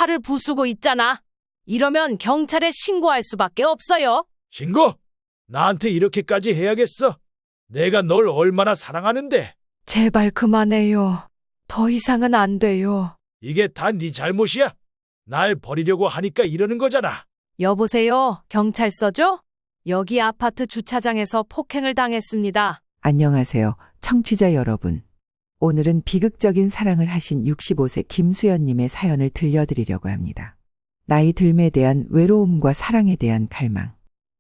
팔을 부수고 있잖아. 이러면 경찰에 신고할 수밖에 없어요. 신고? 나한테 이렇게까지 해야겠어? 내가 널 얼마나 사랑하는데. 제발 그만해요. 더 이상은 안 돼요. 이게 다 네 잘못이야. 날 버리려고 하니까 이러는 거잖아. 여보세요, 경찰서죠? 여기 아파트 주차장에서 폭행을 당했습니다. 안녕하세요, 청취자 여러분. 오늘은 비극적인 사랑을 하신 65세 김수연님의 사연을 들려드리려고 합니다. 나이 듦에 대한 외로움과 사랑에 대한 갈망,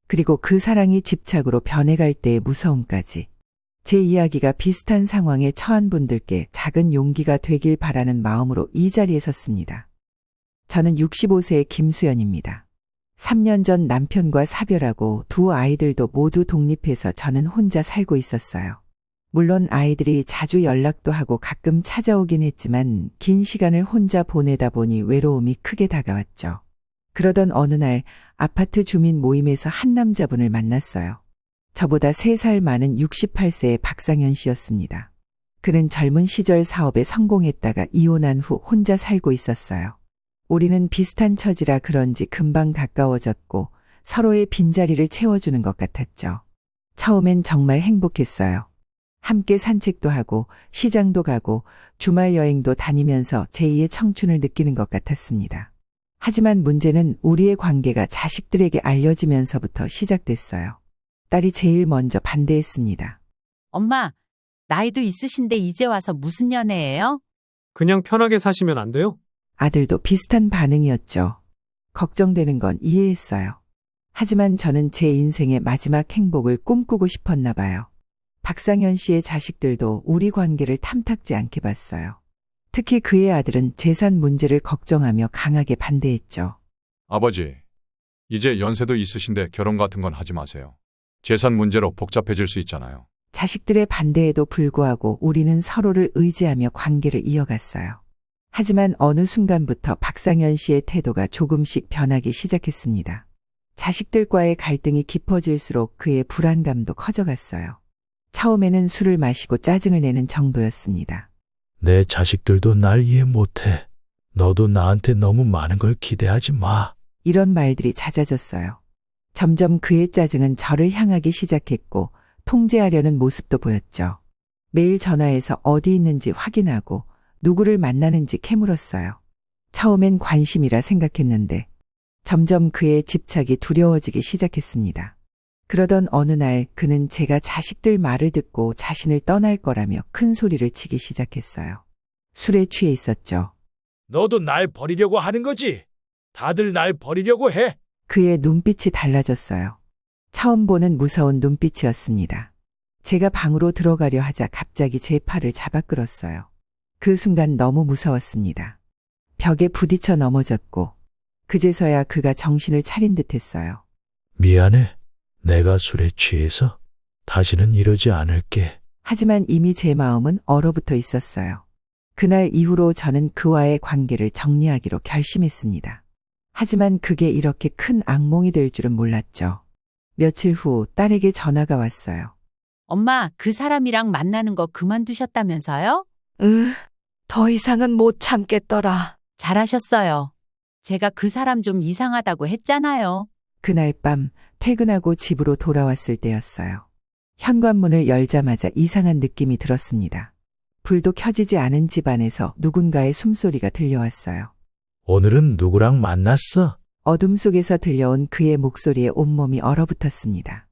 그리고 그 사랑이 집착으로 변해갈 때의 무서움까지. 제 이야기가 비슷한 상황에 처한 분들께 작은 용기가 되길 바라는 마음으로 이 자리에 섰습니다. 저는 65세의 김수연입니다. 3년 전 남편과 사별하고 두 아이들도 모두 독립해서 저는 혼자 살고 있었어요. 물론 아이들이 자주 연락도 하고 가끔 찾아오긴 했지만 긴 시간을 혼자 보내다 보니 외로움이 크게 다가왔죠. 그러던 어느 날 아파트 주민 모임에서 한 남자분을 만났어요. 저보다 3살 많은 68세의 박상현 씨였습니다. 그는 젊은 시절 사업에 성공했다가 이혼한 후 혼자 살고 있었어요. 우리는 비슷한 처지라 그런지 금방 가까워졌고 서로의 빈자리를 채워주는 것 같았죠. 처음엔 정말 행복했어요. 함께 산책도 하고 시장도 가고 주말 여행도 다니면서 제2의 청춘을 느끼는 것 같았습니다. 하지만 문제는 우리의 관계가 자식들에게 알려지면서부터 시작됐어요. 딸이 제일 먼저 반대했습니다. 엄마, 나이도 있으신데 이제 와서 무슨 연애예요? 그냥 편하게 사시면 안 돼요? 아들도 비슷한 반응이었죠. 걱정되는 건 이해했어요. 하지만 저는 제 인생의 마지막 행복을 꿈꾸고 싶었나 봐요. 박상현 씨의 자식들도 우리 관계를 탐탁지 않게 봤어요. 특히 그의 아들은 재산 문제를 걱정하며 강하게 반대했죠. 아버지, 이제 연세도 있으신데 결혼 같은 건 하지 마세요. 재산 문제로 복잡해질 수 있잖아요. 자식들의 반대에도 불구하고 우리는 서로를 의지하며 관계를 이어갔어요. 하지만 어느 순간부터 박상현 씨의 태도가 조금씩 변하기 시작했습니다. 자식들과의 갈등이 깊어질수록 그의 불안감도 커져갔어요. 처음에는 술을 마시고 짜증을 내는 정도였습니다. 내 자식들도 날 이해 못해. 너도 나한테 너무 많은 걸 기대하지 마. 이런 말들이 잦아졌어요. 점점 그의 짜증은 저를 향하기 시작했고 통제하려는 모습도 보였죠. 매일 전화해서 어디 있는지 확인하고 누구를 만나는지 캐물었어요. 처음엔 관심이라 생각했는데 점점 그의 집착이 두려워지기 시작했습니다. 그러던 어느 날 그는 제가 자식들 말을 듣고 자신을 떠날 거라며 큰 소리를 치기 시작했어요. 술에 취해 있었죠. 너도 날 버리려고 하는 거지? 다들 날 버리려고 해. 그의 눈빛이 달라졌어요. 처음 보는 무서운 눈빛이었습니다. 제가 방으로 들어가려 하자 갑자기 제 팔을 잡아 끌었어요. 그 순간 너무 무서웠습니다. 벽에 부딪혀 넘어졌고 그제서야 그가 정신을 차린 듯 했어요. 미안해. 내가 술에 취해서 다시는 이러지 않을게. 하지만 이미 제 마음은 얼어붙어 있었어요. 그날 이후로 저는 그와의 관계를 정리하기로 결심했습니다. 하지만 그게 이렇게 큰 악몽이 될 줄은 몰랐죠. 며칠 후 딸에게 전화가 왔어요. 엄마, 그 사람이랑 만나는 거 그만두셨다면서요? 더 이상은 못 참겠더라. 잘하셨어요. 제가 그 사람 좀 이상하다고 했잖아요. 그날 밤 퇴근하고 집으로 돌아왔을 때였어요. 현관문을 열자마자 이상한 느낌이 들었습니다. 불도 켜지지 않은 집안에서 누군가의 숨소리가 들려왔어요. 오늘은 누구랑 만났어? 어둠 속에서 들려온 그의 목소리에 온몸이 얼어붙었습니다.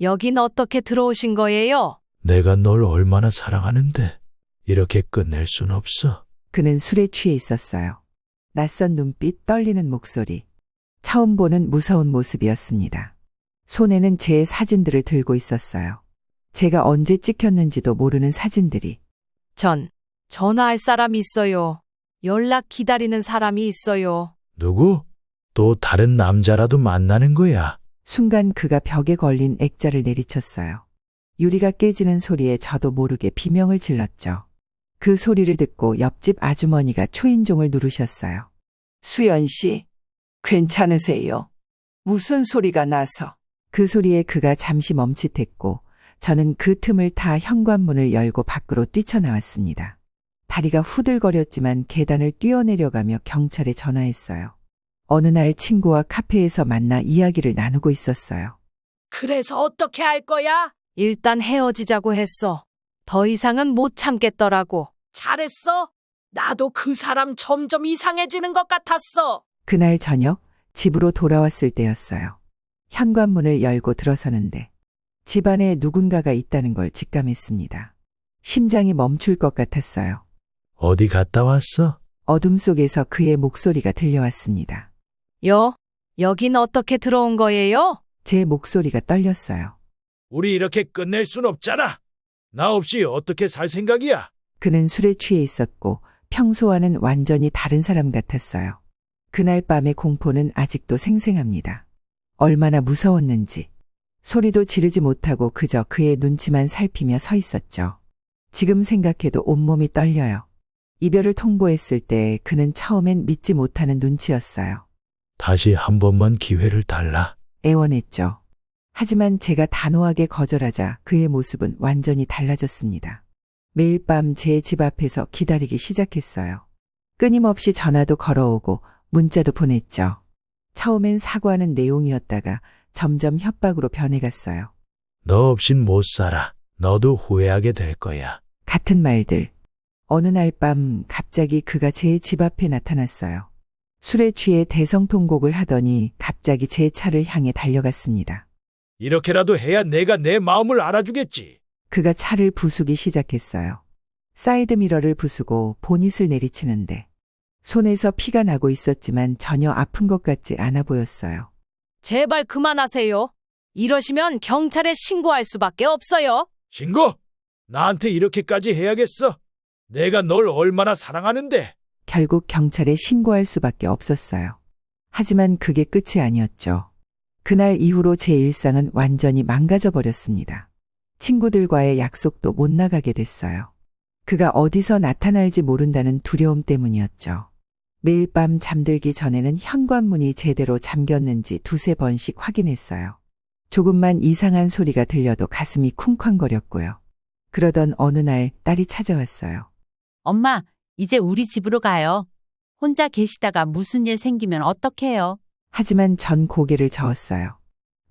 여긴 어떻게 들어오신 거예요? 내가 널 얼마나 사랑하는데 이렇게 끝낼 순 없어. 그는 술에 취해 있었어요. 낯선 눈빛, 떨리는 목소리. 처음 보는 무서운 모습이었습니다. 손에는 제 사진들을 들고 있었어요. 제가 언제 찍혔는지도 모르는 사진들이. 전화할 사람이 있어요. 연락 기다리는 사람이 있어요. 누구? 또 다른 남자라도 만나는 거야. 순간 그가 벽에 걸린 액자를 내리쳤어요. 유리가 깨지는 소리에 저도 모르게 비명을 질렀죠. 그 소리를 듣고 옆집 아주머니가 초인종을 누르셨어요. 수연 씨, 괜찮으세요? 무슨 소리가 나서? 그 소리에 그가 잠시 멈칫했고 저는 그 틈을 타 현관문을 열고 밖으로 뛰쳐나왔습니다. 다리가 후들거렸지만 계단을 뛰어내려가며 경찰에 전화했어요. 어느 날 친구와 카페에서 만나 이야기를 나누고 있었어요. 그래서 어떻게 할 거야? 일단 헤어지자고 했어. 더 이상은 못 참겠더라고. 잘했어. 나도 그 사람 점점 이상해지는 것 같았어. 그날 저녁 집으로 돌아왔을 때였어요. 현관문을 열고 들어서는데 집안에 누군가가 있다는 걸 직감했습니다. 심장이 멈출 것 같았어요. 어디 갔다 왔어? 어둠 속에서 그의 목소리가 들려왔습니다. 여긴 어떻게 들어온 거예요? 제 목소리가 떨렸어요. 우리 이렇게 끝낼 순 없잖아. 나 없이 어떻게 살 생각이야? 그는 술에 취해 있었고 평소와는 완전히 다른 사람 같았어요. 그날 밤의 공포는 아직도 생생합니다. 얼마나 무서웠는지. 소리도 지르지 못하고 그저 그의 눈치만 살피며 서 있었죠. 지금 생각해도 온몸이 떨려요. 이별을 통보했을 때 그는 처음엔 믿지 못하는 눈치였어요. 다시 한 번만 기회를 달라. 애원했죠. 하지만 제가 단호하게 거절하자 그의 모습은 완전히 달라졌습니다. 매일 밤 제 집 앞에서 기다리기 시작했어요. 끊임없이 전화도 걸어오고 문자도 보냈죠. 처음엔 사과하는 내용이었다가 점점 협박으로 변해갔어요. 너 없인 못 살아. 너도 후회하게 될 거야. 같은 말들. 어느 날 밤 갑자기 그가 제 집 앞에 나타났어요. 술에 취해 대성통곡을 하더니 갑자기 제 차를 향해 달려갔습니다. 이렇게라도 해야 내가 내 마음을 알아주겠지. 그가 차를 부수기 시작했어요. 사이드미러를 부수고 보닛을 내리치는데 손에서 피가 나고 있었지만 전혀 아픈 것 같지 않아 보였어요. 제발 그만하세요. 이러시면 경찰에 신고할 수밖에 없어요. 신고? 나한테 이렇게까지 해야겠어? 내가 널 얼마나 사랑하는데. 결국 경찰에 신고할 수밖에 없었어요. 하지만 그게 끝이 아니었죠. 그날 이후로 제 일상은 완전히 망가져 버렸습니다. 친구들과의 약속도 못 나가게 됐어요. 그가 어디서 나타날지 모른다는 두려움 때문이었죠. 매일 밤 잠들기 전에는 현관문이 제대로 잠겼는지 두세 번씩 확인했어요. 조금만 이상한 소리가 들려도 가슴이 쿵쾅거렸고요. 그러던 어느 날 딸이 찾아왔어요. 엄마, 이제 우리 집으로 가요. 혼자 계시다가 무슨 일 생기면 어떡해요? 하지만 전 고개를 저었어요.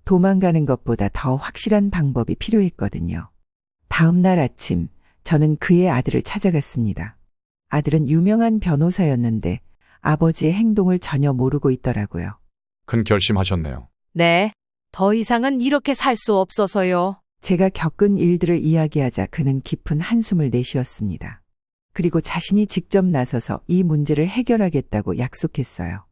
도망가는 것보다 더 확실한 방법이 필요했거든요. 다음 날 아침, 저는 그의 아들을 찾아갔습니다. 아들은 유명한 변호사였는데 아버지의 행동을 전혀 모르고 있더라고요. 큰 결심하셨네요. 네. 더 이상은 이렇게 살 수 없어서요. 제가 겪은 일들을 이야기하자 그는 깊은 한숨을 내쉬었습니다. 그리고 자신이 직접 나서서 이 문제를 해결하겠다고 약속했어요.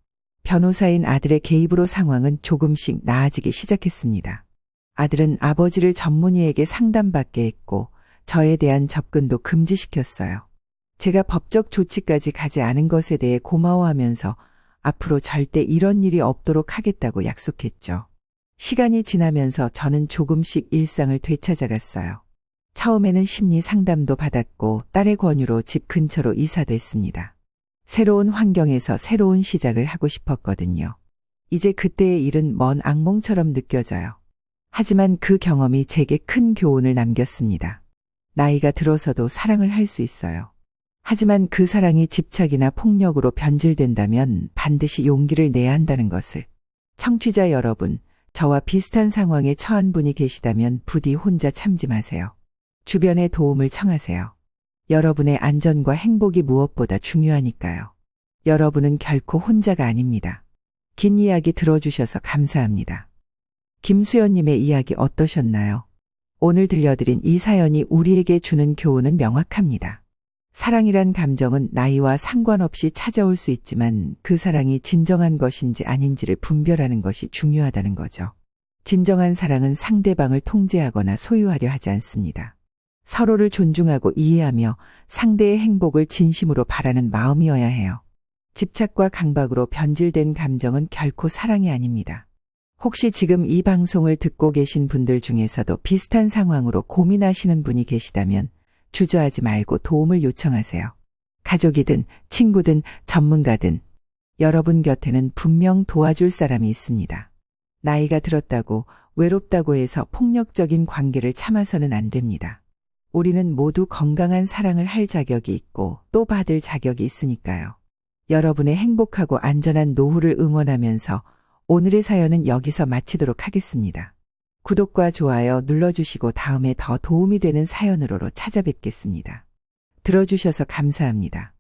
변호사인 아들의 개입으로 상황은 조금씩 나아지기 시작했습니다. 아들은 아버지를 전문의에게 상담받게 했고 저에 대한 접근도 금지시켰어요. 제가 법적 조치까지 가지 않은 것에 대해 고마워하면서 앞으로 절대 이런 일이 없도록 하겠다고 약속했죠. 시간이 지나면서 저는 조금씩 일상을 되찾아갔어요. 처음에는 심리 상담도 받았고 딸의 권유로 집 근처로 이사됐습니다. 새로운 환경에서 새로운 시작을 하고 싶었거든요. 이제 그때의 일은 먼 악몽처럼 느껴져요. 하지만 그 경험이 제게 큰 교훈을 남겼습니다. 나이가 들어서도 사랑을 할 수 있어요. 하지만 그 사랑이 집착이나 폭력으로 변질된다면 반드시 용기를 내야 한다는 것을. 청취자 여러분, 저와 비슷한 상황에 처한 분이 계시다면 부디 혼자 참지 마세요. 주변에 도움을 청하세요. 여러분의 안전과 행복이 무엇보다 중요하니까요. 여러분은 결코 혼자가 아닙니다. 긴 이야기 들어주셔서 감사합니다. 김수연님의 이야기 어떠셨나요? 오늘 들려드린 이 사연이 우리에게 주는 교훈은 명확합니다. 사랑이란 감정은 나이와 상관없이 찾아올 수 있지만 그 사랑이 진정한 것인지 아닌지를 분별하는 것이 중요하다는 거죠. 진정한 사랑은 상대방을 통제하거나 소유하려 하지 않습니다. 서로를 존중하고 이해하며 상대의 행복을 진심으로 바라는 마음이어야 해요. 집착과 강박으로 변질된 감정은 결코 사랑이 아닙니다. 혹시 지금 이 방송을 듣고 계신 분들 중에서도 비슷한 상황으로 고민하시는 분이 계시다면 주저하지 말고 도움을 요청하세요. 가족이든 친구든 전문가든 여러분 곁에는 분명 도와줄 사람이 있습니다. 나이가 들었다고 외롭다고 해서 폭력적인 관계를 참아서는 안 됩니다. 우리는 모두 건강한 사랑을 할 자격이 있고 또 받을 자격이 있으니까요. 여러분의 행복하고 안전한 노후를 응원하면서 오늘의 사연은 여기서 마치도록 하겠습니다. 구독과 좋아요 눌러주시고 다음에 더 도움이 되는 사연으로 찾아뵙겠습니다. 들어주셔서 감사합니다.